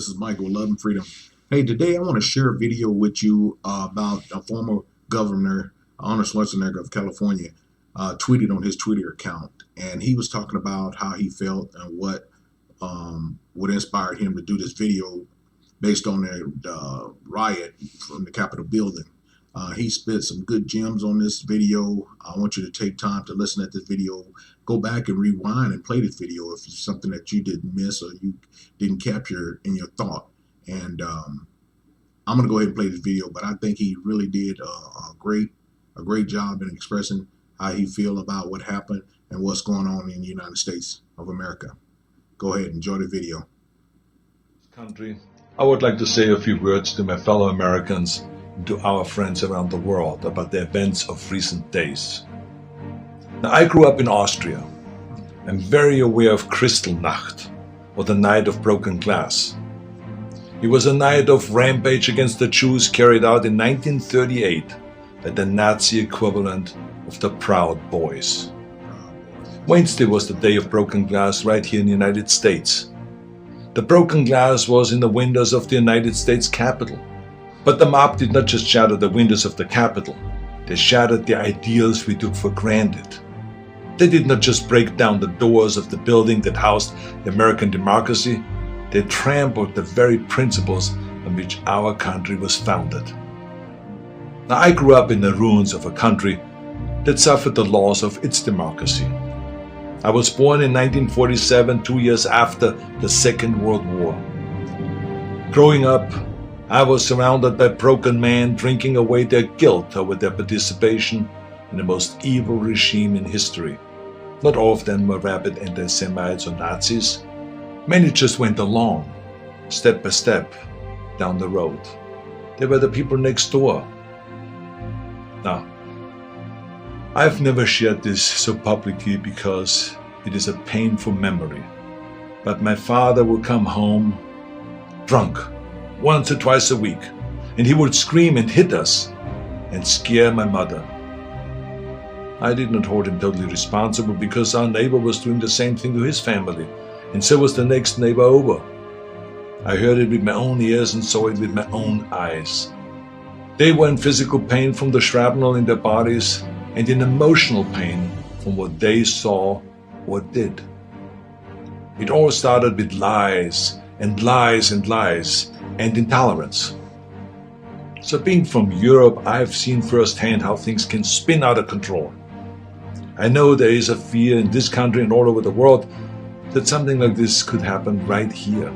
This is Michael, Love and Freedom. Hey, today I want to share a video with you about a former governor, Arnold Schwarzenegger of California, tweeted on his Twitter account. And he was talking about how he felt and what inspired him to do this video based on the riot from the Capitol building. He spit some good gems on this video. I want you to take time to listen to this video. Go back and rewind and play this video if it's something that you didn't miss or you didn't capture in your thought. And I'm going to go ahead and play this video, but I think he really did a great job in expressing how he feel about what happened and what's going on in the United States of America. Go ahead and enjoy the video. Country, I would like to say a few words to my fellow Americans and to our friends around the world about the events of recent days. Now, I grew up in Austria. I'm very aware of Kristallnacht, or the Night of Broken Glass. It was a night of rampage against the Jews carried out in 1938 by the Nazi equivalent of the Proud Boys. Wednesday was the day of broken glass right here in the United States. The broken glass was in the windows of the United States Capitol. But the mob did not just shatter the windows of the Capitol, they shattered the ideals we took for granted. They did not just break down the doors of the building that housed the American democracy, they trampled the very principles on which our country was founded. Now, I grew up in the ruins of a country that suffered the loss of its democracy. I was born in 1947, 2 years after the Second World War. Growing up, I was surrounded by broken men drinking away their guilt over their participation in the most evil regime in history. Not all of them were rabid anti-Semites or Nazis. Many just went along, step by step, down the road. They were the people next door. Now, I've never shared this so publicly because it is a painful memory. But my father would come home drunk once or twice a week, and he would scream and hit us and scare my mother. I did not hold him totally responsible because our neighbor was doing the same thing to his family, and so was the next neighbor over. I heard it with my own ears and saw it with my own eyes. They were in physical pain from the shrapnel in their bodies and in emotional pain from what they saw or did. It all started with lies and lies and lies and intolerance. So being from Europe, I've seen firsthand how things can spin out of control. I know there is a fear in this country and all over the world that something like this could happen right here.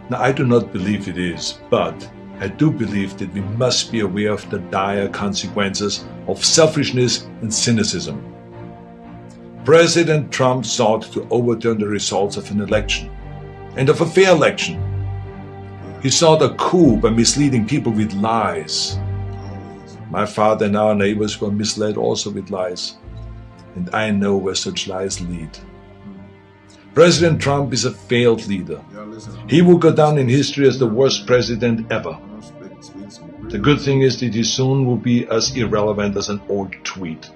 Now, I do not believe it is, but I do believe that we must be aware of the dire consequences of selfishness and cynicism. President Trump sought to overturn the results of an election, and of a fair election. He sought a coup by misleading people with lies. My father and our neighbors were misled also with lies, and I know where such lies lead. President Trump is a failed leader. He will go down in history as the worst president ever. The good thing is that he soon will be as irrelevant as an old tweet.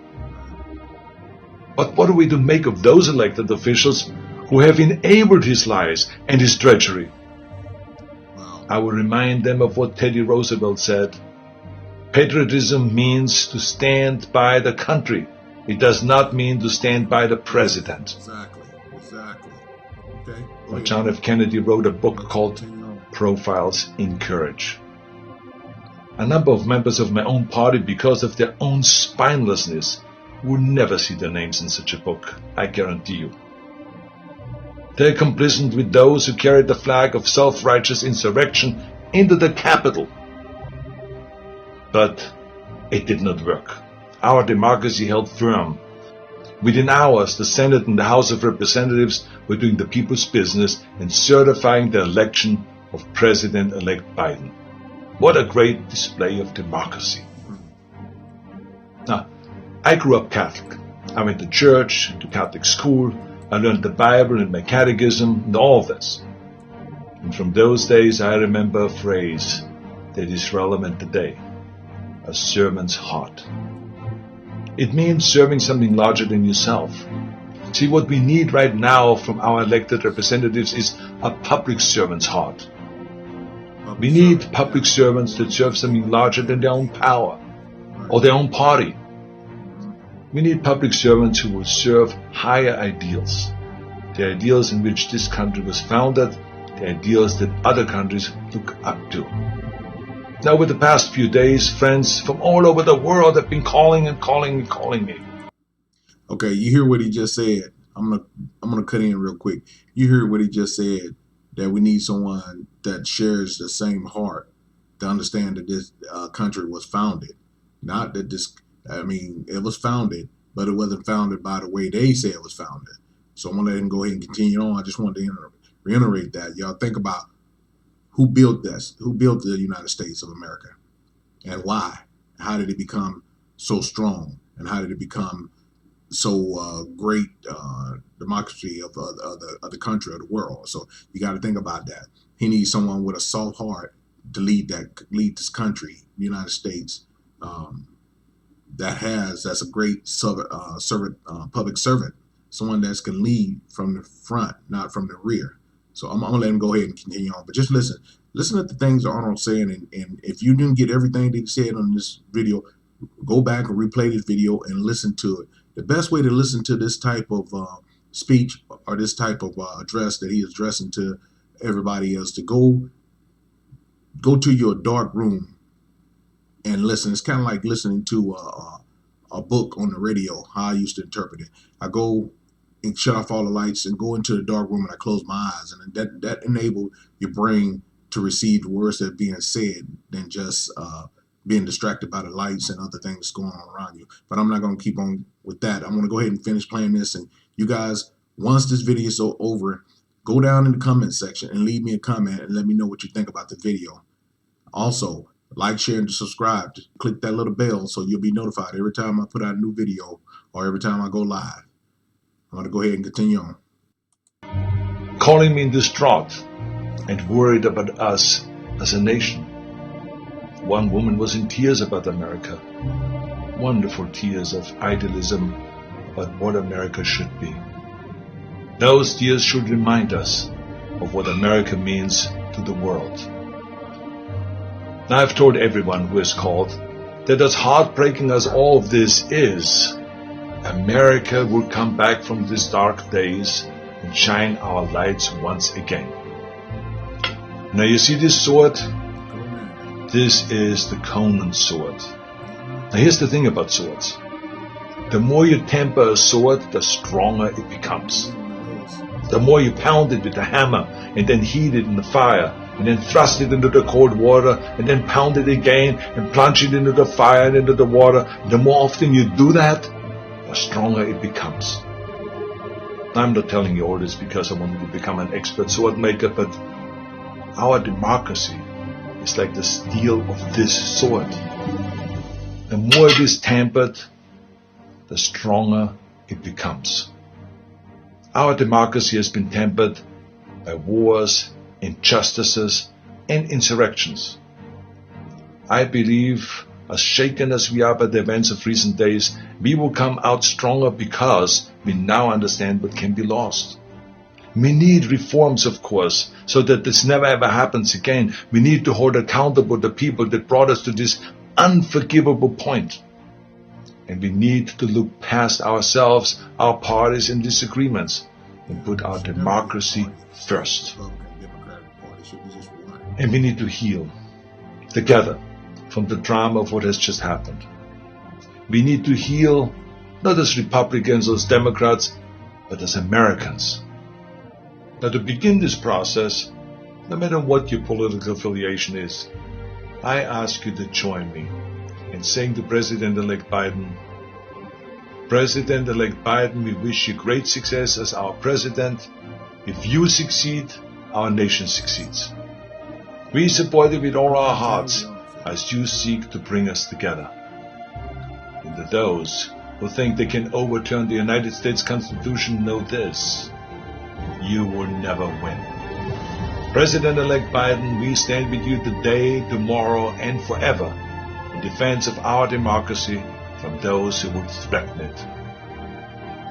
But what are we to make of those elected officials who have enabled his lies and his treachery? I will remind them of what Teddy Roosevelt said. Patriotism means to stand by the country. It does not mean to stand by the president. Exactly. Okay. John F. Kennedy wrote a book called Profiles in Courage. A number of members of my own party, because of their own spinelessness, would never see their names in such a book, I guarantee you. They are complicit with those who carried the flag of self-righteous insurrection into the Capitol. But it did not work. Our democracy held firm. Within hours, the Senate and the House of Representatives were doing the people's business and certifying the election of President-elect Biden. What a great display of democracy. Now, I grew up Catholic. I went to church, to Catholic school. I learned the Bible and my catechism and all of this. And from those days, I remember a phrase that is relevant today: a servant's heart. It means serving something larger than yourself. See, what we need right now from our elected representatives is a public servant's heart. We need public servants that serve something larger than their own power or their own party. We need public servants who will serve higher ideals, the ideals in which this country was founded, the ideals that other countries look up to. Now, over the past few days, friends from all over the world have been calling me. Okay, you hear what he just said. I'm gonna cut in real quick. You hear what he just said, that we need someone that shares the same heart to understand that this country was founded. Not that this, I mean, it was founded, but it wasn't founded by the way they say it was founded. So I'm gonna let him go ahead and continue on. I just wanted to reiterate that. Y'all think about who built this, who built the United States of America, and why? How did it become so strong, and how did it become so great democracy of the country, of the world? So you got to think about that. He needs someone with a soft heart to lead this country, the United States. That's a great public servant, someone that can lead from the front, not from the rear. So I'm gonna let him go ahead and continue on, but just listen to the things Arnold's saying, and if you didn't get everything that he said on this video, go back and replay this video and listen to it. The best way to listen to this type of speech or this type of address that he is addressing to everybody is to go to your dark room and listen. It's kind of like listening to a book on the radio, how I used to interpret it. I go and shut off all the lights and go into the dark room, and I close my eyes, and that enables your brain to receive the words that are being said than just being distracted by the lights and other things going on around you. But I'm not going to keep on with that. I'm going to go ahead and finish playing this, and you guys, once this video is over, go down in the comment section and leave me a comment and let me know what you think about the video. Also, like, share, and subscribe. Click that little bell so you'll be notified every time I put out a new video or every time I go live. I'm going to go ahead and continue on. Calling me distraught and worried about us as a nation. One woman was in tears about America. Wonderful tears of idealism about what America should be. Those tears should remind us of what America means to the world. Now, I've told everyone who has called that as heartbreaking as all of this is, America will come back from these dark days and shine our lights once again. Now, you see this sword? This is the Conan sword. Now, here's the thing about swords. The more you temper a sword, the stronger it becomes. The more you pound it with a hammer and then heat it in the fire and then thrust it into the cold water and then pound it again and plunge it into the fire and into the water, the more often you do that, the stronger it becomes. I'm not telling you all this because I want you to become an expert sword maker, but our democracy is like the steel of this sword. The more it is tempered, the stronger it becomes. Our democracy has been tempered by wars, injustices, and insurrections. I believe, as shaken as we are by the events of recent days, we will come out stronger because we now understand what can be lost. We need reforms, of course, so that this never ever happens again. We need to hold accountable the people that brought us to this unforgivable point. And we need to look past ourselves, our parties and disagreements, and put our democracy first. And we need to heal together from the drama of what has just happened. We need to heal not as Republicans or as Democrats, but as Americans. Now, to begin this process, no matter what your political affiliation is, I ask you to join me in saying to President-elect Biden, President-elect Biden, we wish you great success as our president. If you succeed, our nation succeeds. We support you with all our hearts as you seek to bring us together. And to those who think they can overturn the United States Constitution, know this: you will never win. President-elect Biden, we stand with you today, tomorrow, and forever in defense of our democracy from those who would threaten it.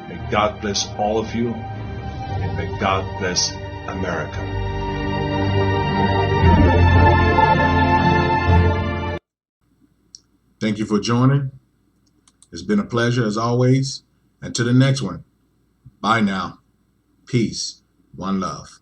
May God bless all of you, and may God bless America. Thank you for joining. It's been a pleasure as always. And to the next one. Bye now. Peace. One love.